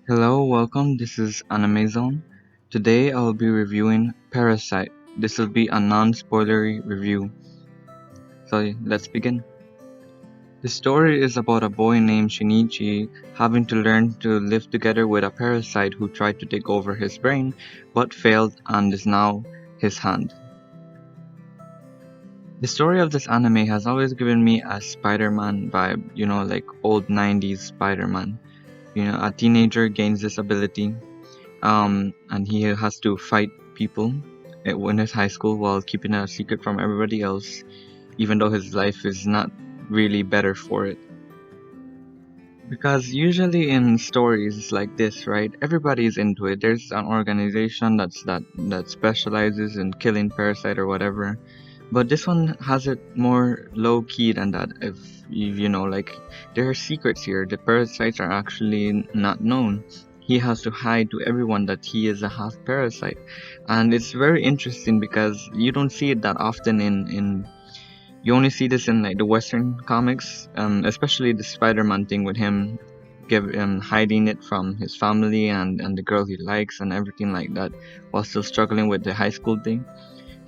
Hello, welcome. This is Anime Zone. Today I'll be reviewing Parasyte. This will be a non-spoilery review. So let's begin. The story is about a boy named Shinichi having to learn to live together with a parasite who tried to take over his brain but failed and is now his hand. The story of this anime has always given me a Spider-Man vibe, like old 90s Spider-Man. A teenager gains this ability and he has to fight people in his high school while keeping it a secret from everybody else, even though his life is not really better for it. Because usually in stories like this, right, everybody's into it. There's an organization that specializes in killing parasite or whatever. But this one has it more low key than that. If like there are secrets here. The parasites are actually not known. He has to hide to everyone that he is a half parasite, and it's very interesting because you don't see it that often in you only see this in like the Western comics, especially the Spider-Man thing with him hiding it from his family and the girl he likes and everything like that, while still struggling with the high school thing.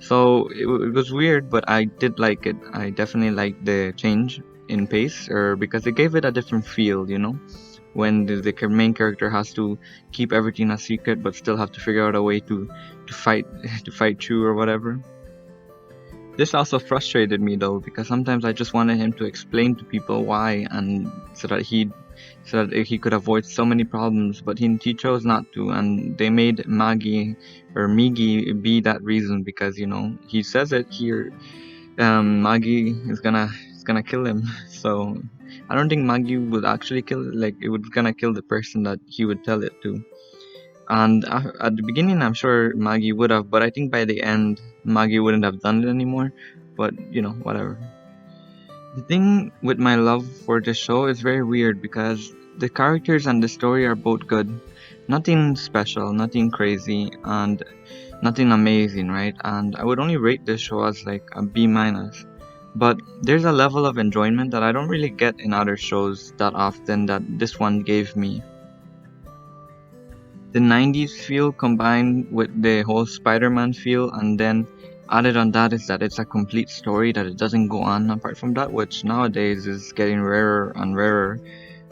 So it was weird, but I did like it. I definitely liked the change in pace, or because it gave it a different feel, when the main character has to keep everything a secret, but still have to figure out a way to fight to fight through or whatever. This also frustrated me though, because sometimes I just wanted him to explain to people why, and so that he could avoid so many problems, but he chose not to, and they made Maggie or Migi be that reason because he says it here. Maggie is gonna kill him. So I don't think Maggie would actually kill, like it would gonna kill the person that he would tell it to. And at the beginning, I'm sure Maggie would have, but I think by the end, Maggie wouldn't have done it anymore. But whatever. The thing with my love for the show is very weird because the characters and the story are both good. Nothing special, nothing crazy, and nothing amazing, right? And I would only rate this show as like a B minus. But there's a level of enjoyment that I don't really get in other shows that often that this one gave me. The 90s feel combined with the whole Spider-Man feel, and then added on that is that it's a complete story that it doesn't go on apart from that, which nowadays is getting rarer and rarer.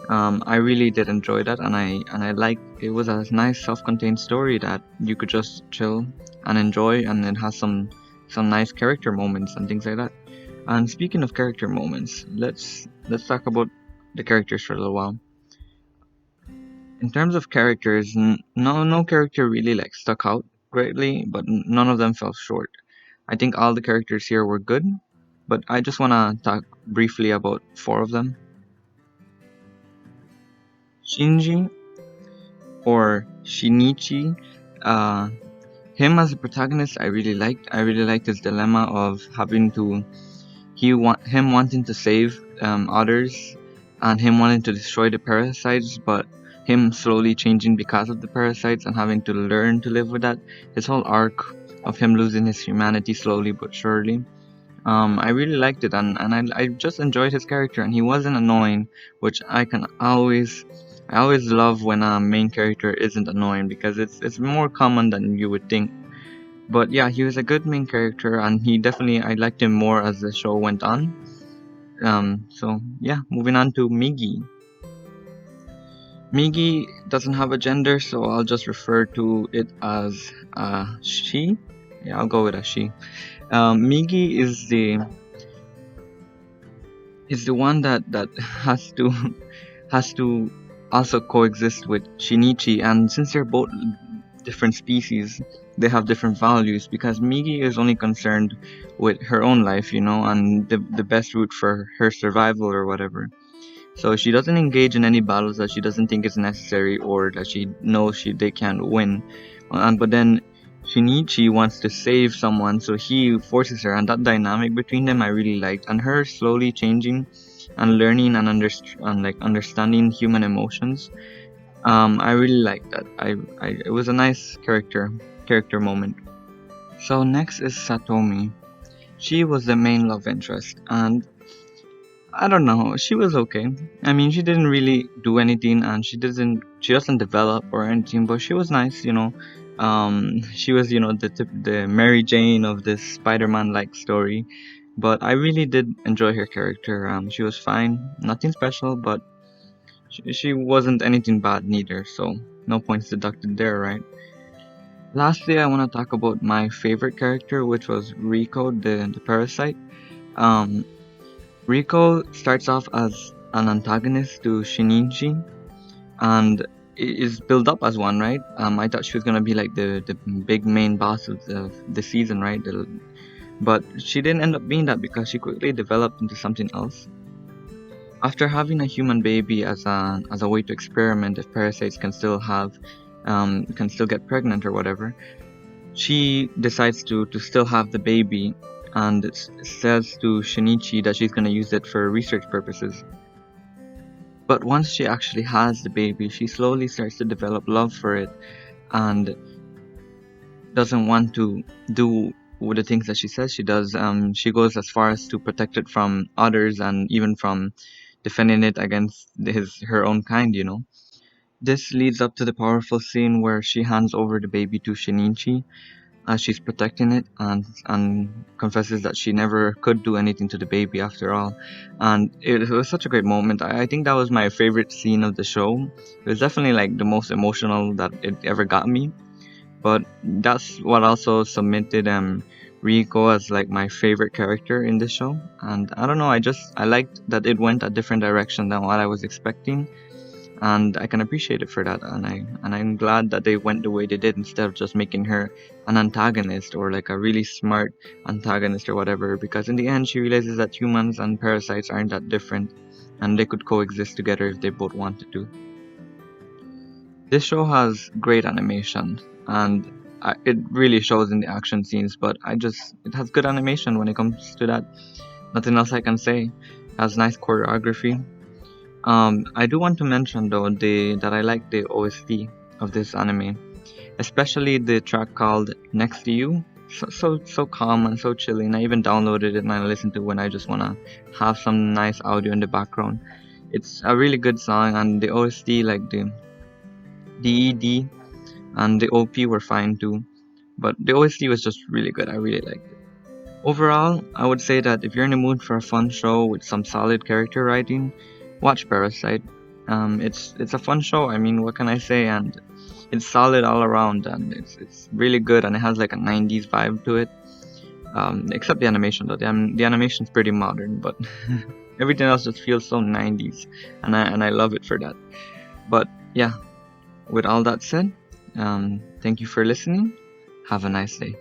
I really did enjoy that, and I liked it. Was a nice self-contained story that you could just chill and enjoy, and it has some nice character moments and things like that. And speaking of character moments, let's talk about the characters for a little while. In terms of characters, no character really like stuck out greatly, but none of them fell short. I think all the characters here were good, but I just wanna talk briefly about four of them. Shinji, or Shinichi, uh, him as a protagonist, I really liked. I really liked his dilemma of having to him wanting to save others, and him wanting to destroy the parasites, but him slowly changing because of the parasites and having to learn to live with that. His whole arc of him losing his humanity slowly but surely. I really liked it, and I just enjoyed his character, and he wasn't annoying, which I always love when a main character isn't annoying because it's more common than you would think. But yeah, he was a good main character, and I liked him more as the show went on. So yeah, moving on to Migi. Migi doesn't have a gender, so I'll just refer to it as she. Yeah, I'll go with a she. Migi is the one that has to has to also coexist with Shinichi, and since they're both different species, they have different values because Migi is only concerned with her own life, and the best route for her survival or whatever. So she doesn't engage in any battles that she doesn't think is necessary or that she knows they can't win. But then Shinichi wants to save someone, so he forces her, and that dynamic between them I really liked, and her slowly changing and learning and like understanding human emotions. I really liked that. It was a nice character moment. So next is Satomi. She was the main love interest, and I don't know. She was okay. I mean, she didn't really do anything, and she doesn't develop or anything. But she was nice, you know. She was, the Mary Jane of this Spider-Man like story. But I really did enjoy her character. She was fine, nothing special, but she wasn't anything bad neither. So no points deducted there, right? Lastly, I want to talk about my favorite character, which was Rico, the parasite. Um, Rico starts off as an antagonist to Shinichi and is built up as one, right? I thought she was gonna be like the big main boss of the season, right? But she didn't end up being that because she quickly developed into something else. After having a human baby as a way to experiment if parasites can still get pregnant or whatever, she decides to still have the baby and says to Shinichi that she's gonna use it for research purposes. But once she actually has the baby, she slowly starts to develop love for it and doesn't want to do with the things that she says she does. She goes as far as to protect it from others and even from defending it against her own kind, you know. This leads up to the powerful scene where she hands over the baby to Shinichi as she's protecting it and confesses that she never could do anything to the baby after all. And it was such a great moment. I think that was my favorite scene of the show. It was definitely like the most emotional that it ever got me. But that's what also submitted Rico as like my favorite character in the show. And I don't know, I liked that it went a different direction than what I was expecting, and I can appreciate it for that. And I'm glad that they went the way they did instead of just making her an antagonist or like a really smart antagonist or whatever. Because in the end, she realizes that humans and parasites aren't that different, and they could coexist together if they both wanted to. This show has great animation, and it really shows in the action scenes. But it has good animation when it comes to that. Nothing else I can say. It has nice choreography. I do want to mention though that I like the OST of this anime, especially the track called "Next to You." So calm and so chilling. I even downloaded it and I listen to it when I just wanna have some nice audio in the background. It's a really good song, and the OST, like the ED and the OP were fine too, but the OST was just really good. I really liked it. Overall, I would say that if you're in the mood for a fun show with some solid character writing, watch Parasite. It's a fun show. I mean, what can I say? And it's solid all around, and it's really good, and it has like a '90s vibe to it. Except the animation though. The animation's pretty modern, but everything else just feels so '90s, and I love it for that. But yeah, with all that said, thank you for listening. Have a nice day.